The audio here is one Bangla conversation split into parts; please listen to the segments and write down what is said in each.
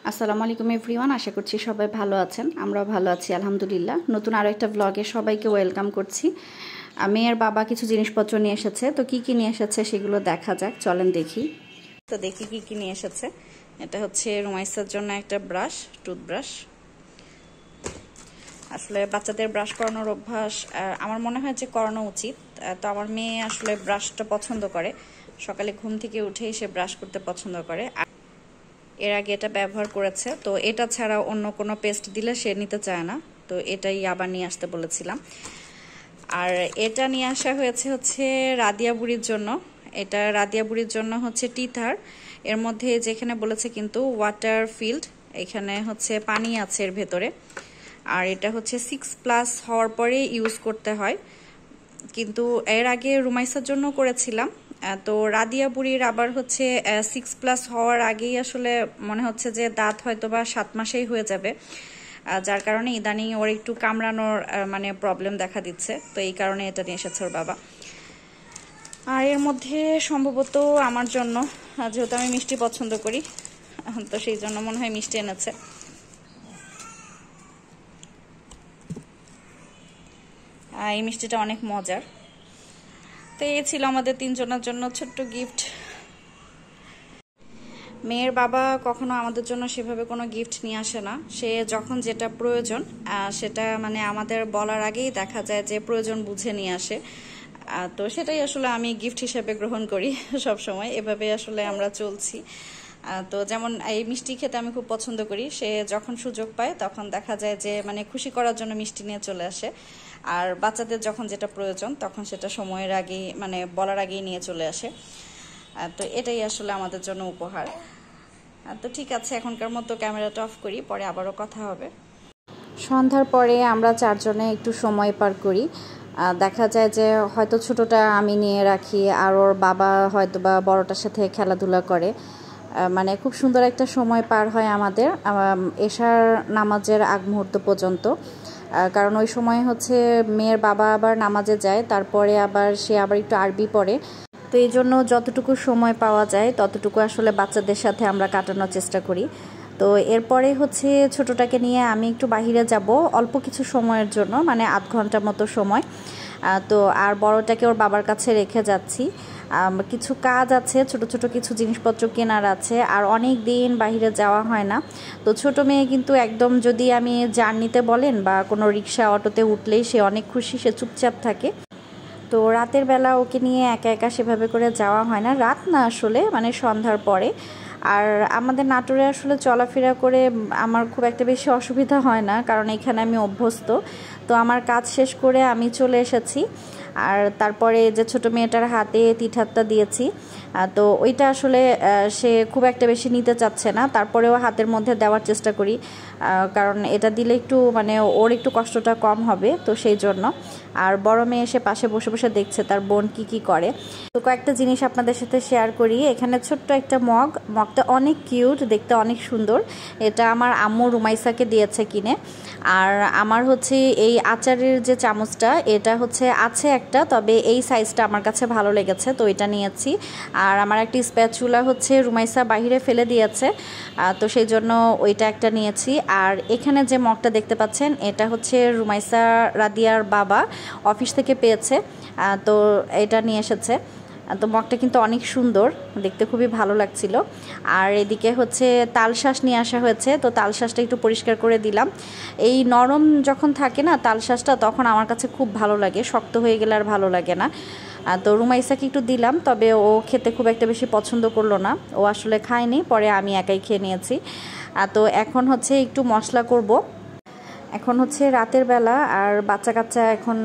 আসসালামু আলাইকুম এভরিওয়ান, আশা করছি সবাই ভালো আছেন। আমরাও ভালো আছি আলহামদুলিল্লাহ। নতুন আরও একটা ব্লগে সবাইকে ওয়েলকাম করছি। মেয়ের বাবা কিছু জিনিসপত্র নিয়ে এসেছে, তো কি কি নিয়ে এসেছে সেগুলো দেখা যাক, চলেন দেখি। তো দেখি কি কি নিয়ে এসেছে। এটা হচ্ছে রুমাইসার জন্য একটা ব্রাশ, টুথব্রাশ। আসলে বাচ্চাদের ব্রাশ করানোর অভ্যাস আমার মনে হয় যে করানো উচিত। তো আমার মেয়ে আসলে ব্রাশটা পছন্দ করে, সকালে ঘুম থেকে উঠেই সে ব্রাশ করতে পছন্দ করে। এর আগে এটা ব্যবহার করেছে, তো এটা ছাড়া অন্য কোনো পেস্ট দিলে সে নিতে চায় না, তো এটাই আবার নিয়ে আসতে বলেছিলাম। আর এটা নিয়ে আসা হচ্ছে রাদিয়া বুড়ির জন্য। এটা রাদিয়া বুড়ির জন্য হচ্ছে টিথার। এর মধ্যে যেখানে বলেছে কিন্তু ওয়াটার ফিল্ড, এখানে হচ্ছে পানি আছে এর ভেতরে। আর এটা হচ্ছে 6+ হওয়ার পরে ইউজ করতে হয়, কিন্তু এর আগে রুমাইসার জন্য করেছিলাম। তো রাদিয়া বুড়ির আবার হচ্ছে 6+ হওয়ার আগেই আসলে মনে হচ্ছে যে দাঁত হয়তো বা 7 মাসেই হয়ে যাবে, যার কারণে ইদানিং ওর একটু কামড়ানোর মানে প্রবলেম দেখা দিচ্ছে, তো এই কারণে এটা নিয়ে এসেছে ওর বাবা। আর এর মধ্যে সম্ভবত আমার জন্য, যেহেতু আমি মিষ্টি পছন্দ করি, তো সেই জন্য মনে হয় মিষ্টি এনেছে। এই মিষ্টিটা অনেক মজার। তো এই ছিল আমাদের তিনজনের জন্য ছোট্ট গিফট। মেয়ের বাবা কখনো আমাদের জন্য সেভাবে কোনো গিফট নিয়ে আসে না। সে যখন যেটা প্রয়োজন সেটা মানে আমাদের বলার আগেই দেখা যায় যে প্রয়োজন বুঝে নিয়ে আসে। তো সেটাই আসলে আমি গিফট হিসেবে গ্রহণ করি সব সময়, এভাবে আসলে আমরা চলছি। তো যেমন এই মিষ্টি খেতে আমি খুব পছন্দ করি, সে যখন সুযোগ পায় তখন দেখা যায় যে মানে খুশি করার জন্য মিষ্টি নিয়ে চলে আসে। আর বাচ্চাদের যখন যেটা প্রয়োজন তখন সেটা সময়ের আগেই মানে বলার আগেই নিয়ে চলে আসে। তো এটাই আসলে আমাদের জন্য উপহার। তো ঠিক আছে, এখনকার মতো ক্যামেরাটা অফ করি, পরে আবারও কথা হবে। সন্ধ্যার পরে আমরা চারজনে একটু সময় পার করি। দেখা যায় যে হয়তো ছোটটা আমি নিয়ে রাখি, আর ওর বাবা হয়তো বা বড়টার সাথে খেলাধুলা করে। মানে খুব সুন্দর একটা সময় পার হয় আমাদের এশার নামাজের আগ মুহূর্ত পর্যন্ত। কারণ ওই সময় হচ্ছে মেয়ের বাবা আবার নামাজে যায়, তারপরে আবার সে আবার একটু আরবি পড়ে। তো এই জন্য যতটুকু সময় পাওয়া যায় ততটুকু আসলে বাচ্চাদের সাথে আমরা কাটানোর চেষ্টা করি। তো এরপরে হচ্ছে ছোটোটাকে নিয়ে আমি একটু বাহিরে যাব অল্প কিছু সময়ের জন্য, মানে আধ ঘন্টার মতো সময়। তো আর বড়টাকে ওর বাবার কাছে রেখে যাচ্ছি। কিছু কাজ আছে, ছোট ছোট কিছু জিনিসপত্র কেনার আছে, আর অনেক দিন বাহিরে যাওয়া হয় না। তো ছোট মেয়ে কিন্তু একদম যদি আমি জার্নিতে বলেন বা কোনো রিক্সা অটোতে উঠলেই সে অনেক খুশি, সে চুপচাপ থাকে। তো রাতের বেলা ওকে নিয়ে একা একা সেভাবে করে যাওয়া হয় না, রাত না আসলে মানে সন্ধ্যার পরে। আর আমাদের নাটোরে আসলে চলাফেরা করে আমার খুব একটা বেশি অসুবিধা হয় না, কারণ এখানে আমি অভ্যস্ত। তো আমার কাজ শেষ করে আমি চলে এসেছি। আর তারপরে যে ছোটো মেয়েটার হাতে তিঠাতটা দিয়েছি, তো ওইটা আসলে সে খুব একটা বেশি নিতে চাচ্ছে না, তারপরেও হাতের মধ্যে দেওয়ার চেষ্টা করি, কারণ এটা দিলে একটু মানে ওর একটু কষ্টটা কম হবে, তো সেই জন্য। আর বড় মেয়ে এসে পাশে বসে বসে দেখছে তার বোন কি করে। তো কয়েকটা জিনিস আপনাদের সাথে শেয়ার করি। এখানে ছোট্ট একটা মগটা অনেক কিউট, দেখতে অনেক সুন্দর। এটা আমার আম্মু রুমাইসাকে দিয়েছে কিনে। আর আমার হচ্ছে এই আচারের যে চামচটা, এটা হচ্ছে আছে একটা, তবে এই সাইজটা আমার কাছে ভালো লেগেছে, তো এটা নিয়েছি। আর আমার একটা স্প্যাচুলা হচ্ছে রুমাইসা বাহিরে ফেলে দিয়েছে, তো সেই জন্য ওইটা একটা নিয়েছি। আর এখানে যে মগটা দেখতে পাচ্ছেন, এটা হচ্ছে রুমাইসা রাদিয়ার বাবা অফিস থেকে পেয়েছে, তো এটা নিয়ে এসেছে। তো মগটা কিন্তু অনেক সুন্দর, দেখতে খুবই ভালো লাগছিল। আর এদিকে হচ্ছে তালশাঁস নিয়ে আসা হয়েছে, তো তালশাঁসটা একটু পরিষ্কার করে দিলাম। এই নরম যখন থাকে না তালশাঁসটা, তখন আমার কাছে খুব ভালো লাগে, শক্ত হয়ে গেলে আর ভালো লাগে না। তো রুমাইসাকে একটু দিলাম, তবে ও খেতে খুব একটা বেশি পছন্দ করলো না, ও আসলে খায়নি, পরে আমি একাই খেয়ে নিয়েছি। তো এখন হচ্ছে একটু মশলা করব। এখন হচ্ছে রাতের বেলা, আর বাচ্চা কাচ্চা এখন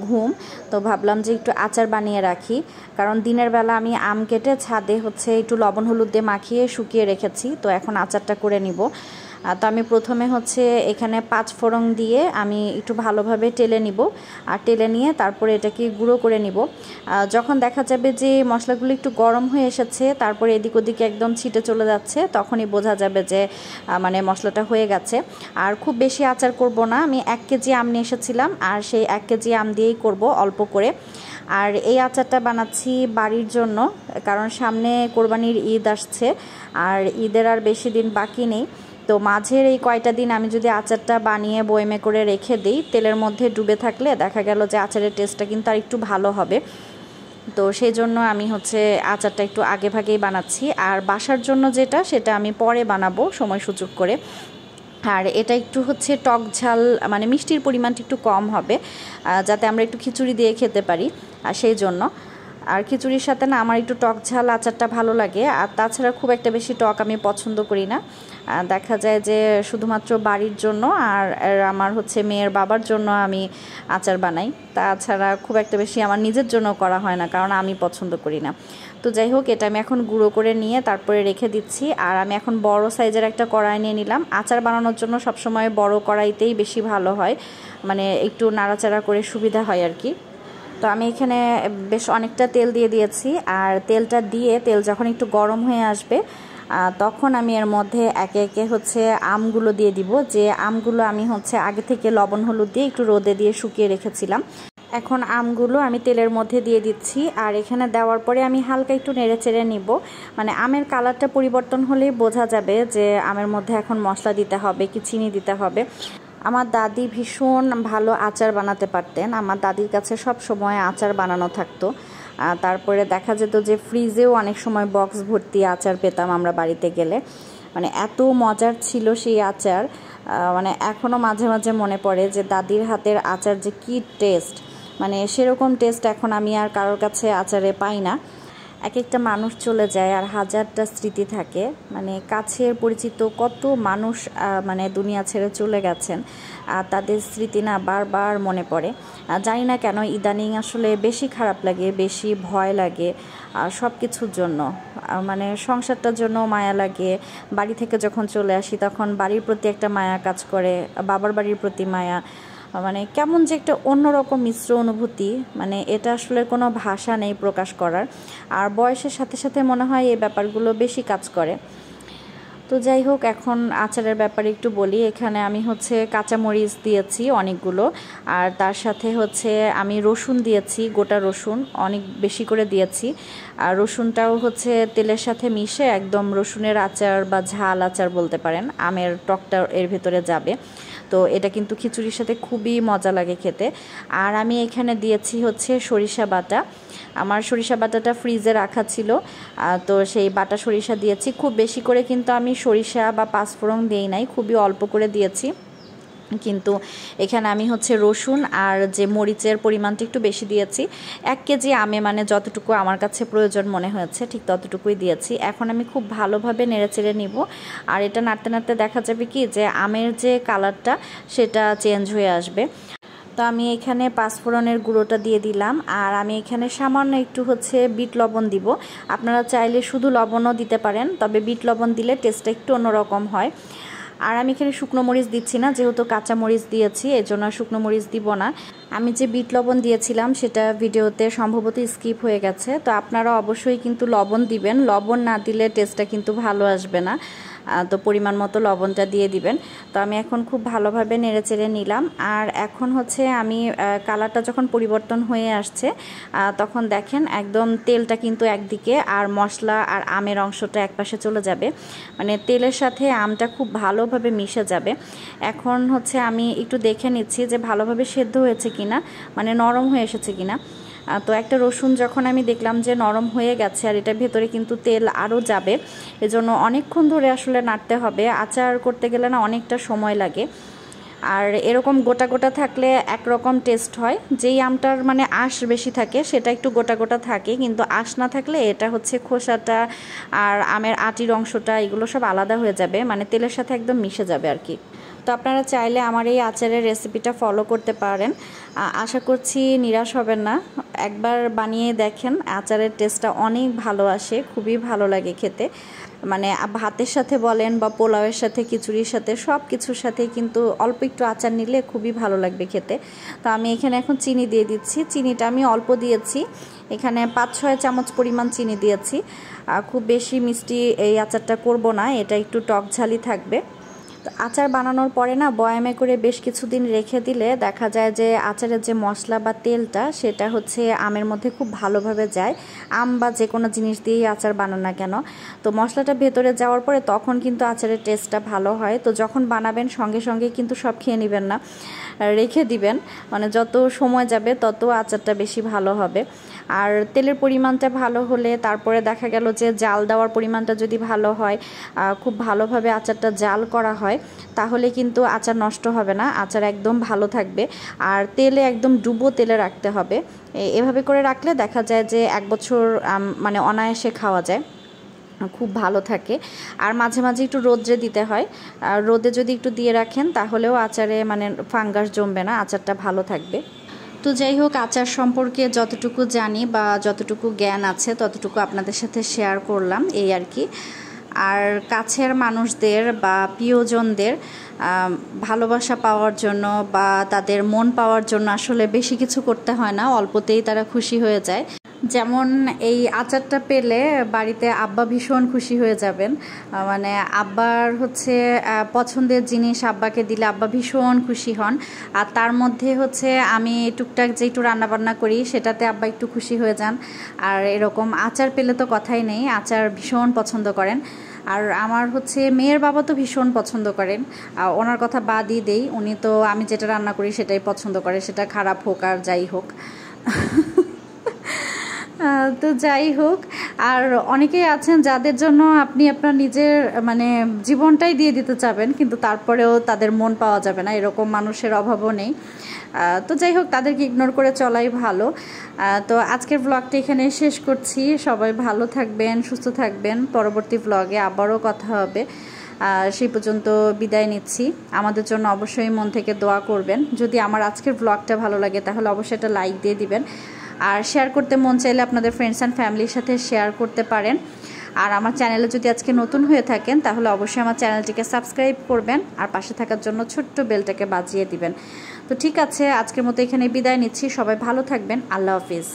ঘুম, তো ভাবলাম যে একটু আচার বানিয়ে রাখি, কারণ দিনের বেলা আমি আম কেটে ছাদে হচ্ছে একটু লবণ হলুদ দিয়ে মাখিয়ে শুকিয়ে রেখেছি, তো এখন আচারটা করে নিব। তো আমি প্রথমে হচ্ছে এখানে 5 ফোড়ন দিয়ে আমি একটু ভালোভাবে টেলে নিব, আর টেলে নিয়ে তারপরে এটাকে গুঁড়ো করে নিব। যখন দেখা যাবে যে মশলাগুলো একটু গরম হয়ে এসেছে, তারপরে এদিক ওদিকে একদম ছিটে চলে যাচ্ছে, তখনই বোঝা যাবে যে মানে মশলাটা হয়ে গেছে। আর খুব বেশি আচার করব না, আমি 1 কেজি আম নিয়ে এসেছিলাম, আর সেই 1 কেজি আম দিয়েই করব অল্প করে। আর এই আচারটা বানাচ্ছি বাড়ির জন্য, কারণ সামনে কোরবানির ঈদ আসছে, আর ঈদের আর বেশি দিন বাকি নেই। তো মাঝের এই কয়টা দিন আমি যদি আচারটা বানিয়ে বয়মে করে রেখে দিই, তেলের মধ্যে ডুবে থাকলে দেখা গেল যে আচারের টেস্টটা কিন্তু আর একটু ভালো হবে। তো সেই জন্য আমি হচ্ছে আচারটা একটু আগে ভাগেই বানাচ্ছি। আর বাসার জন্য যেটা, সেটা আমি পরে বানাবো সময় সুযোগ করে। আর এটা একটু হচ্ছে টক ঝাল, মানে মিষ্টির পরিমাণটা একটু কম হবে, যাতে আমরা একটু খিচুড়ি দিয়ে খেতে পারি, আর সেই জন্য। আর খিচুড়ির সাথে না আমার একটু টক ঝাল আচারটা ভালো লাগে। আর তাছাড়া খুব একটা বেশি টক আমি পছন্দ করি না। দেখা যায় যে শুধুমাত্র বাড়ির জন্য আর আমার হচ্ছে মেয়ের বাবার জন্য আমি আচার বানাই, তাছাড়া খুব একটা বেশি আমার নিজের জন্য করা হয় না, কারণ আমি পছন্দ করি না। তো যাই হোক, এটা আমি এখন গুঁড়ো করে নিয়ে তারপরে রেখে দিচ্ছি। আর আমি এখন বড় সাইজের একটা কড়াই নিয়ে নিলাম। আচার বানানোর জন্য সবসময় বড় কড়াইতেই বেশি ভালো হয়, মানে একটু নাড়াচাড়া করে সুবিধা হয় আর কি। তো আমি এখানে বেশ অনেকটা তেল দিয়ে দিয়েছি। আর তেলটা দিয়ে তেল যখন একটু গরম হয়ে আসবে, তখন আমি এর মধ্যে একে একে হচ্ছে আমগুলো দিয়ে দিব। যে আমগুলো আমি হচ্ছে আগে থেকে লবণ হলুদ দিয়ে একটু রোদে দিয়ে শুকিয়ে রেখেছিলাম। এখন আমগুলো আমি তেলের মধ্যে দিয়ে দিচ্ছি। আর এখানে দেওয়ার পরে আমি হালকা একটু নেড়ে চেড়ে নিব। মানে আমের কালারটা পরিবর্তন হলেই বোঝা যাবে যে আমের মধ্যে এখন মশলা দিতে হবে কি চিনি দিতে হবে। আমার দাদি ভীষণ ভালো আচার বানাতে পারতেন। আমার দাদির কাছে সব সময় আচার বানানো থাকতো। তারপরে দেখা যেত যে ফ্রিজেও অনেক সময় বক্স ভর্তি আচার পেতাম আমরা বাড়িতে গেলে। মানে এত মজার ছিল সেই আচার, মানে এখনও মাঝে মাঝে মনে পড়ে যে দাদির হাতের আচার যে কী টেস্ট। মানে সেরকম টেস্ট এখন আমি আর কারোর কাছে আচারে পাই না। এক একটা মানুষ চলে যায় আর হাজারটা স্মৃতি থাকে। মানে কাছের পরিচিত কত মানুষ মানে দুনিয়া ছেড়ে চলে গেছেন, আর তাদের স্মৃতি না বারবার মনে পড়ে। জানি না কেন ইদানিং আসলে বেশি খারাপ লাগে, বেশি ভয় লাগে আর সব কিছুর জন্য। মানে সংসারটার জন্য মায়া লাগে। বাড়ি থেকে যখন চলে আসি তখন বাড়ির প্রতি একটা মায়া কাজ করে, বাবার বাড়ির প্রতি মায়া। মানে কেমন যে একটা অন্যরকম মিশ্র অনুভূতি, মানে এটা আসলে কোনো ভাষা নেই প্রকাশ করার। আর বয়সের সাথে সাথে মনে হয় এই ব্যাপারগুলো বেশি কাজ করে। তো যাই হোক, এখন আচারের ব্যাপারে একটু বলি। এখানে আমি হচ্ছে কাঁচামরিচ দিয়েছি অনেকগুলো, আর তার সাথে হচ্ছে আমি রসুন দিয়েছি, গোটা রসুন অনেক বেশি করে দিয়েছি। আর রসুনটাও হচ্ছে তেলের সাথে মিশে একদম রসুনের আচার বা ঝাল আচার বলতে পারেন, আমের টকটা এর ভেতরে যাবে। তো এটা কিন্তু খিচুড়ির সাথে খুবই মজা লাগে খেতে। আর আমি এখানে দিয়েছি হচ্ছে সরিষা বাটা। আমার সরিষা বাটাটা ফ্রিজে রাখা ছিল, তো সেই বাটা সরিষা দিয়েছি। খুব বেশি করে কিন্তু আমি সরিষা বা পাঁচফোড়ন দিই নাই, খুবই অল্প করে দিয়েছি। কিন্তু এখানে আমি হচ্ছে রসুন আর যে মরিচের পরিমাণটা একটু বেশি দিয়েছি। 1 কেজি আমে মানে যতটুকু আমার কাছে প্রয়োজন মনে হয়েছে ঠিক ততটুকুই দিয়েছি। এখন আমি খুব ভালোভাবে নেড়েচেড়ে নিব। আর এটা নাড়তে নাড়তে দেখা যাবে কি যে আমের যে কালারটা সেটা চেঞ্জ হয়ে আসবে। তো আমি এখানে পাঁচফোড়নের গুঁড়োটা দিয়ে দিলাম। আর আমি এখানে সামান্য একটু হচ্ছে বিট লবণ দিব। আপনারা চাইলে শুধু লবণও দিতে পারেন, তবে বিট লবণ দিলে টেস্টটা একটু অন্যরকম হয়। আর আমি এখানে শুকনো মরিচ দিচ্ছি না, যেহেতু কাঁচা মরিচ দিয়েছি এজন্য শুকনো মরিচ দিব না। আমি যে বিট লবণ দিয়েছিলাম সেটা ভিডিওতে সম্ভবত স্কিপ হয়ে গেছে। তো আপনারা অবশ্যই কিন্তু লবণ দিবেন, লবণ না দিলে টেস্টটা কিন্তু ভালো আসবে না। তো পরিমাণ মতো লবণটা দিয়ে দিবেন। তো আমি এখন খুব ভালোভাবে নেড়েচেড়ে নিলাম। আর এখন হচ্ছে আমি কালারটা যখন পরিবর্তন হয়ে আসছে তখন দেখেন একদম তেলটা কিন্তু একদিকে আর মশলা আর আমের অংশটা একপাশে চলে যাবে, মানে তেলের সাথে আমটা খুব ভালোভাবে মিশে যাবে। এখন হচ্ছে আমি একটু দেখে নিচ্ছি যে ভালোভাবে সেদ্ধ হয়েছে কিনা, মানে নরম হয়ে এসেছে কিনা। তো একটা রসুন যখন আমি দেখলাম যে নরম হয়ে গেছে আর এটার ভেতরে কিন্তু তেল আরও যাবে, এজন্য অনেকক্ষণ ধরে আসলে নাড়তে হবে। আচার করতে গেলে না অনেকটা সময় লাগে। আর এরকম গোটা গোটা থাকলে একরকম টেস্ট হয়। যেই আমটার মানে আঁশ বেশি থাকে সেটা একটু গোটা গোটা থাকে, কিন্তু আঁশ না থাকলে এটা হচ্ছে খোসাটা আর আমের আটির অংশটা এগুলো সব আলাদা হয়ে যাবে, মানে তেলের সাথে একদম মিশে যাবে আর কি। তো আপনারা চাইলে আমার এই আচারের রেসিপিটা ফলো করতে পারেন। আশা করছি নিরাশ হবেন না, একবার বানিয়ে দেখেন। আচারের টেস্টটা অনেক ভালো আসে, খুবই ভালো লাগে খেতে। মানে ভাতের সাথে বলেন বা পোলাওয়ের সাথে, খিচুড়ির সাথে, সব কিছুর সাথে কিন্তু অল্প একটু আচার নিলে খুবই ভালো লাগবে খেতে। তো আমি এখানে এখন চিনি দিয়ে দিচ্ছি। চিনিটা আমি অল্প দিয়েছি, এখানে 5-6 চামচ পরিমাণ চিনি দিয়েছি। খুব বেশি মিষ্টি এই আচারটা করব না, এটা একটু টক ঝালই থাকবে। তো আচার বানানোর পরে না বয়ামে করে বেশ কিছুদিন রেখে দিলে দেখা যায় যে আচারের যে মশলা বা তেলটা সেটা হচ্ছে আমের মধ্যে খুব ভালোভাবে যায়। আম বা যে কোনো জিনিস দিয়েই আচার বানান না কেন, তো মশলাটা ভেতরে যাওয়ার পরে তখন কিন্তু আচারের টেস্টটা ভালো হয়। তো যখন বানাবেন সঙ্গে সঙ্গে কিন্তু সব খেয়ে নেবেন না, রেখে দিবেন, মানে যত সময় যাবে তত আচারটা বেশি ভালো হবে। আর তেলের পরিমাণটা ভালো হলে তারপরে দেখা গেল যে জাল দেওয়ার পরিমাণটা যদি ভালো হয়, খুব ভালোভাবে আচারটা জাল করা হয়, তাহলে কিন্তু আচার নষ্ট হবে না, আচার একদম ভালো থাকবে। আর তেলে একদম ডুবো তেলে রাখতে হবে। এভাবে করে রাখলে দেখা যায় যে 1 বছর মানে অনায়াসে খাওয়া যায়, খুব ভালো থাকে। আর মাঝে মাঝে একটু রোদ্রে দিতে হয়, আর রোদে যদি একটু দিয়ে রাখেন তাহলেও আচারে মানে ফাঙ্গাস জমবে না, আচারটা ভালো থাকবে। তো যাই হোক, আচার সম্পর্কে যতটুকু জানি বা যতটুকু জ্ঞান আছে ততটুকু আপনাদের সাথে শেয়ার করলাম, এই আর কি। আর কাছের মানুষদের বা প্রিয়জনদের ভালোবাসা পাওয়ার জন্য বা তাদের মন পাওয়ার জন্য আসলে বেশি কিছু করতে হয় না, অল্পতেই তারা খুশি হয়ে যায়। যেমন এই আচারটা পেলে বাড়িতে আব্বা ভীষণ খুশি হয়ে যাবেন, মানে আব্বার হচ্ছে পছন্দের জিনিস আব্বাকে দিলে আব্বা ভীষণ খুশি হন। আর তার মধ্যে হচ্ছে আমি টুকটাক যে একটু রান্নাবান্না করি সেটাতে আব্বা একটু খুশি হয়ে যান। আর এরকম আচার পেলে তো কথাই নেই, আচার ভীষণ পছন্দ করেন। আর আমার হচ্ছে মেয়ের বাবা তো ভীষণ পছন্দ করেন, ওনার কথা বাদই দেই, উনি তো আমি যেটা রান্না করি সেটাই পছন্দ করে, সেটা খারাপ হোক আর যাই হোক। তো যাই হোক, আর অনেকেই আছেন যাদের জন্য আপনি আপনার নিজের মানে জীবনটাই দিয়ে দিতে চাবেন, কিন্তু তারপরেও তাদের মন পাওয়া যাবে না, এরকম মানুষের অভাবও নেই। তো যাই হোক, তাদেরকে ইগনোর করে চলাই ভালো। তো আজকের ব্লগটা এখানে শেষ করছি। সবাই ভালো থাকবেন, সুস্থ থাকবেন। পরবর্তী ব্লগে আবারও কথা হবে, সেই পর্যন্ত বিদায় নিচ্ছি। আমাদের জন্য অবশ্যই মন থেকে দোয়া করবেন। যদি আমার আজকের ব্লগটা ভালো লাগে তাহলে অবশ্যই একটা লাইক দিয়ে দিবেন, আর শেয়ার করতে মন চাইলে আপনাদের ফ্রেন্ডস অ্যান্ড ফ্যামিলির সাথে শেয়ার করতে পারেন। আর আমার চ্যানেলে যদি আজকে নতুন হয়ে থাকেন তাহলে অবশ্যই আমার চ্যানেলটিকে সাবস্ক্রাইব করবেন, আর পাশে থাকার জন্য ছোট্ট বেলটাকে বাজিয়ে দিবেন। তো ঠিক আছে, আজকের মতো এখানে বিদায় নিচ্ছি। সবাই ভালো থাকবেন। আল্লাহ হাফিজ।